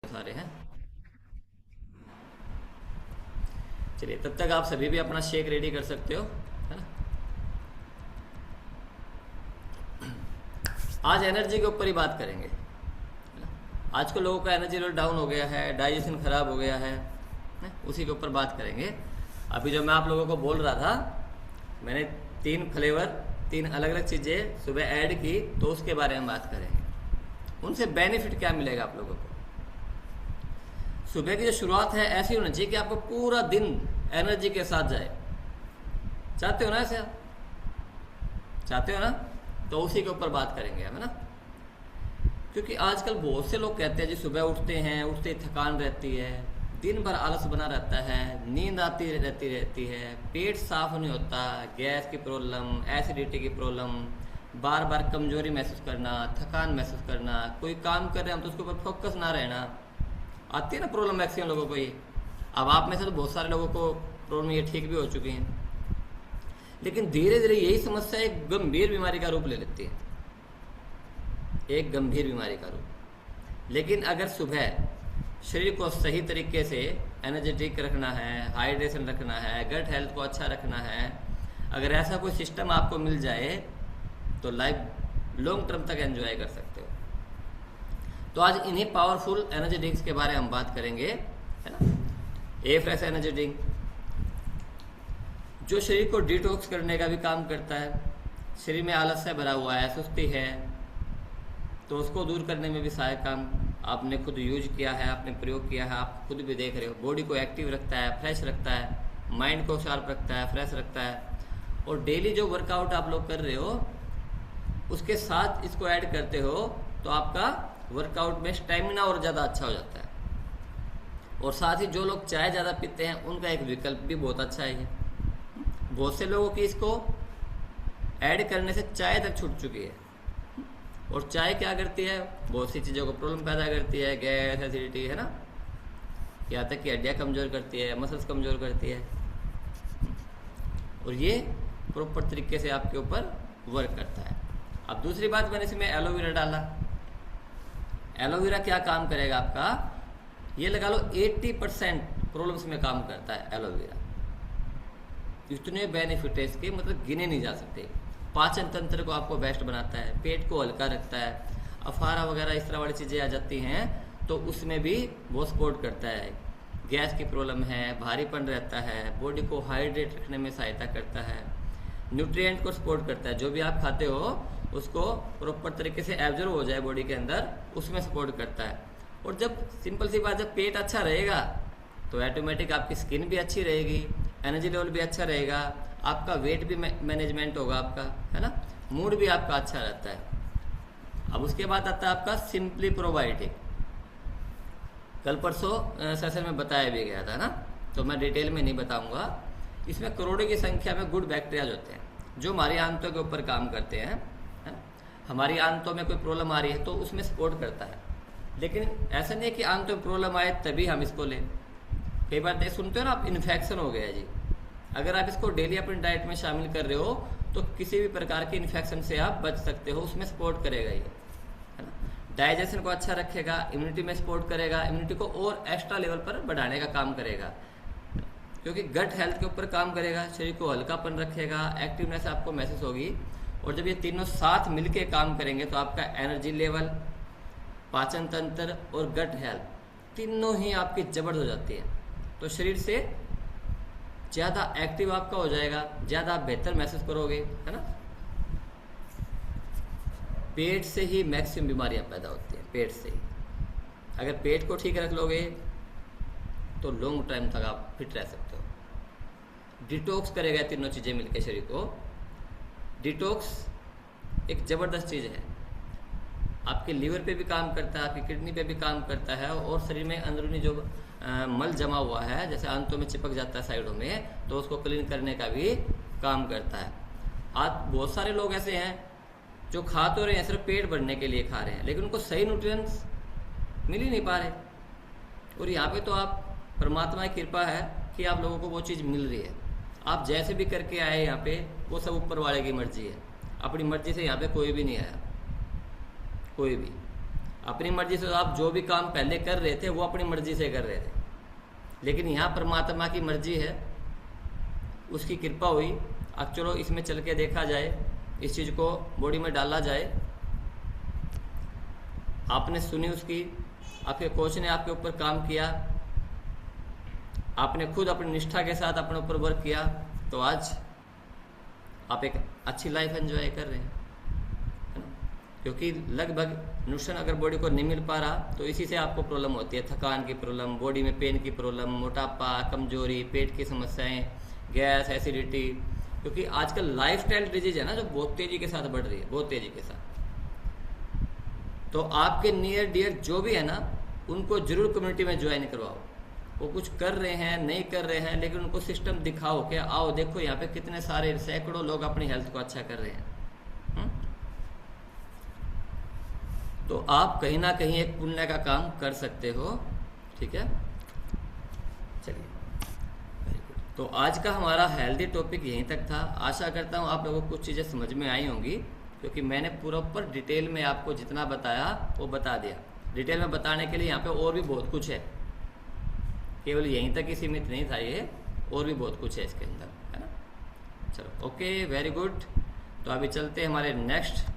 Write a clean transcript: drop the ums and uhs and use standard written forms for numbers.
सारे हैं। चलिए, तब तक आप सभी भी अपना शेक रेडी कर सकते हो, है ना। आज एनर्जी के ऊपर ही बात करेंगे, है ना। आजकल लोगों का एनर्जी लेवल डाउन हो गया है, डाइजेशन खराब हो गया है, उसी के ऊपर बात करेंगे। अभी जो मैं आप लोगों को बोल रहा था, मैंने 3 फ्लेवर, 3 अलग अलग चीज़ें सुबह ऐड की, तो उसके बारे में बात करेंगे। उनसे बेनिफिट क्या मिलेगा आप लोगों को। सुबह की जो शुरुआत है ऐसी होनी चाहिए कि आपको पूरा दिन एनर्जी के साथ जाए। चाहते हो ना ऐसे आप? चाहते हो ना? तो उसी के ऊपर बात करेंगे हम, है ना। क्योंकि आजकल बहुत से लोग कहते हैं जी सुबह उठते हैं, उठते ही थकान रहती है, दिन भर आलस बना रहता है, नींद आती रहती है, पेट साफ नहीं होता, गैस की प्रॉब्लम, एसिडिटी की प्रॉब्लम, बार बार कमजोरी महसूस करना, थकान महसूस करना, कोई काम कर रहे हैं हम तो उसके ऊपर फोकस ना रहना, आती है ना प्रॉब्लम मैक्सिमम लोगों को ये। अब आप में से तो बहुत सारे लोगों को प्रॉब्लम ये ठीक भी हो चुकी हैं, लेकिन धीरे धीरे यही समस्या एक गंभीर बीमारी का रूप ले लेती है, एक गंभीर बीमारी का रूप। लेकिन अगर सुबह शरीर को सही तरीके से एनर्जेटिक रखना है, हाइड्रेशन रखना है, गट हेल्थ को अच्छा रखना है, अगर ऐसा कोई सिस्टम आपको मिल जाए तो लाइफ लॉन्ग टर्म तक एंजॉय कर सकते हो। तो आज इन्हीं पावरफुल एनर्जी ड्रिंक्स के बारे में हम बात करेंगे, है ना। ए फ्रेश एनर्जी ड्रिंक जो शरीर को डिटॉक्स करने का भी काम करता है। शरीर में आलस्य भरा हुआ है, सुस्ती है, तो उसको दूर करने में भी सहायक काम। आपने खुद यूज किया है, आपने प्रयोग किया है, आप खुद भी देख रहे हो। बॉडी को एक्टिव रखता है, फ्रेश रखता है, माइंड को शार्प रखता है, फ्रेश रखता है। और डेली जो वर्कआउट आप लोग कर रहे हो उसके साथ इसको ऐड करते हो तो आपका वर्कआउट में स्टेमिना और ज़्यादा अच्छा हो जाता है। और साथ ही जो लोग चाय ज़्यादा पीते हैं उनका एक विकल्प भी बहुत अच्छा है। बहुत से लोगों की इसको ऐड करने से चाय तक छूट चुकी है। और चाय क्या करती है, बहुत सी चीज़ों को प्रॉब्लम पैदा करती है, गैस, एसिडिटी, है ना। यहाँ तक कि हड्डियाँ कमज़ोर करती है, मसल्स कमज़ोर करती है। और ये प्रॉपर तरीके से आपके ऊपर वर्क करता है। अब दूसरी बात, मैंने इसमें एलोवेरा डाला। एलोवेरा क्या काम करेगा आपका, ये लगा लो 80% प्रॉब्लम्स में काम करता है एलोवेरा। इतने बेनिफिट है इसके, मतलब गिने नहीं जा सकते। पाचन तंत्र को आपको बेस्ट बनाता है, पेट को हल्का रखता है, अफारा वगैरह इस तरह वाली चीज़ें आ जाती हैं तो उसमें भी बहुत सपोर्ट करता है। गैस की प्रॉब्लम है, भारीपन रहता है, बॉडी को हाइड्रेट रखने में सहायता करता है, न्यूट्रिएंट को सपोर्ट करता है। जो भी आप खाते हो उसको प्रॉपर तरीके से एब्जॉर्ब हो जाए बॉडी के अंदर, उसमें सपोर्ट करता है। और जब सिंपल सी बात, जब पेट अच्छा रहेगा तो ऑटोमेटिक आपकी स्किन भी अच्छी रहेगी, एनर्जी लेवल भी अच्छा रहेगा, आपका वेट भी मैनेजमेंट होगा आपका, है ना। मूड भी आपका अच्छा रहता है। अब उसके बाद आता है आपका सिंपली प्रोबायोटिक। कल परसों सेशन में बताया भी गया था ना, तो मैं डिटेल में नहीं बताऊंगा। इसमें करोड़ों की संख्या में गुड बैक्टीरियाज होते हैं जो हमारी आंतों के ऊपर काम करते हैं, है ना? हमारी आंतों में कोई प्रॉब्लम आ रही है तो उसमें सपोर्ट करता है। लेकिन ऐसा नहीं है कि आंतों में प्रॉब्लम आए तभी हम इसको लें। कई बार देख सुनते हो ना आप, इन्फेक्शन हो गया जी, अगर आप इसको डेली अपनी डाइट में शामिल कर रहे हो तो किसी भी प्रकार के इन्फेक्शन से आप बच सकते हो। उसमें सपोर्ट करेगा ये, है ना। डाइजेशन को अच्छा रखेगा, इम्यूनिटी में सपोर्ट करेगा, इम्यूनिटी को और एक्स्ट्रा लेवल पर बढ़ाने का काम करेगा, क्योंकि गट हेल्थ के ऊपर काम करेगा, शरीर को हल्कापन रखेगा, एक्टिवनेस आपको महसूस होगी। और जब ये तीनों साथ मिलके काम करेंगे तो आपका एनर्जी लेवल, पाचन तंत्र और गट हेल्थ तीनों ही आपकी जबरदस्त हो जाती है। तो शरीर से ज़्यादा एक्टिव आपका हो जाएगा, ज़्यादा आप बेहतर महसूस करोगे, है ना। पेट से ही मैक्सिमम बीमारियां पैदा होती हैं, पेट से ही। अगर पेट को ठीक रख लोगे तो लॉन्ग टाइम तक आप फिट रह सकते हो। डिटॉक्स करेगा तीनों चीज़ें मिलकर शरीर को। डिटॉक्स एक ज़बरदस्त चीज़ है, आपके लीवर पे भी काम करता है, आपकी किडनी पे भी काम करता है, और शरीर में अंदरूनी जो मल जमा हुआ है, जैसे आंतों में चिपक जाता है साइडों में, तो उसको क्लीन करने का भी काम करता है। आज बहुत सारे लोग ऐसे हैं जो खा तो रहे हैं, सिर्फ पेट भरने के लिए खा रहे हैं, लेकिन उनको सही न्यूट्रिएंट्स मिल ही नहीं पा रहे। और यहाँ पे तो आप, परमात्मा की कृपा है कि आप लोगों को वो चीज़ मिल रही है। आप जैसे भी करके आए यहाँ पे, वो सब ऊपर वाले की मर्जी है। अपनी मर्जी से यहाँ पे कोई भी नहीं आया, कोई भी। अपनी मर्जी से तो आप जो भी काम पहले कर रहे थे वो अपनी मर्जी से कर रहे थे, लेकिन यहाँ परमात्मा की मर्जी है, उसकी कृपा हुई। अब चलो इसमें चल के देखा जाए, इस चीज़ को बॉडी में डाला जाए। आपने सुनी उसकी, आपके कोच ने आपके ऊपर काम किया, आपने खुद अपनी निष्ठा के साथ अपने ऊपर वर्क किया, तो आज आप एक अच्छी लाइफ एंजॉय कर रहे हैं, है ना। क्योंकि लगभग न्यूट्रिशन अगर बॉडी को नहीं मिल पा रहा तो इसी से आपको प्रॉब्लम होती है, थकान की प्रॉब्लम, बॉडी में पेन की प्रॉब्लम, मोटापा, कमजोरी, पेट की समस्याएं, गैस, एसिडिटी। क्योंकि आजकल लाइफस्टाइल डिजीज है ना जो बहुत तेजी के साथ बढ़ रही है, बहुत तेजी के साथ। तो आपके नियर डियर जो भी है ना, उनको जरूर कम्युनिटी में ज्वाइन करवाओ। वो कुछ कर रहे हैं, नहीं कर रहे हैं, लेकिन उनको सिस्टम दिखाओ कि आओ देखो यहाँ पे कितने सारे सैकड़ों लोग अपनी हेल्थ को अच्छा कर रहे हैं। तो आप कहीं ना कहीं एक पुण्य का काम कर सकते हो, ठीक है। चलिए, वेरी गुड। तो आज का हमारा हेल्दी टॉपिक यहीं तक था। आशा करता हूँ आप लोगों को कुछ चीज़ें समझ में आई होंगी, क्योंकि मैंने पूरा ऊपर डिटेल में आपको जितना बताया वो बता दिया। डिटेल में बताने के लिए यहाँ पे और भी बहुत कुछ है, केवल यहीं तक ही सीमित नहीं था ये, और भी बहुत कुछ है इसके अंदर, है ना। चलो, ओके, वेरी गुड। तो अभी चलते हैं हमारे नेक्स्ट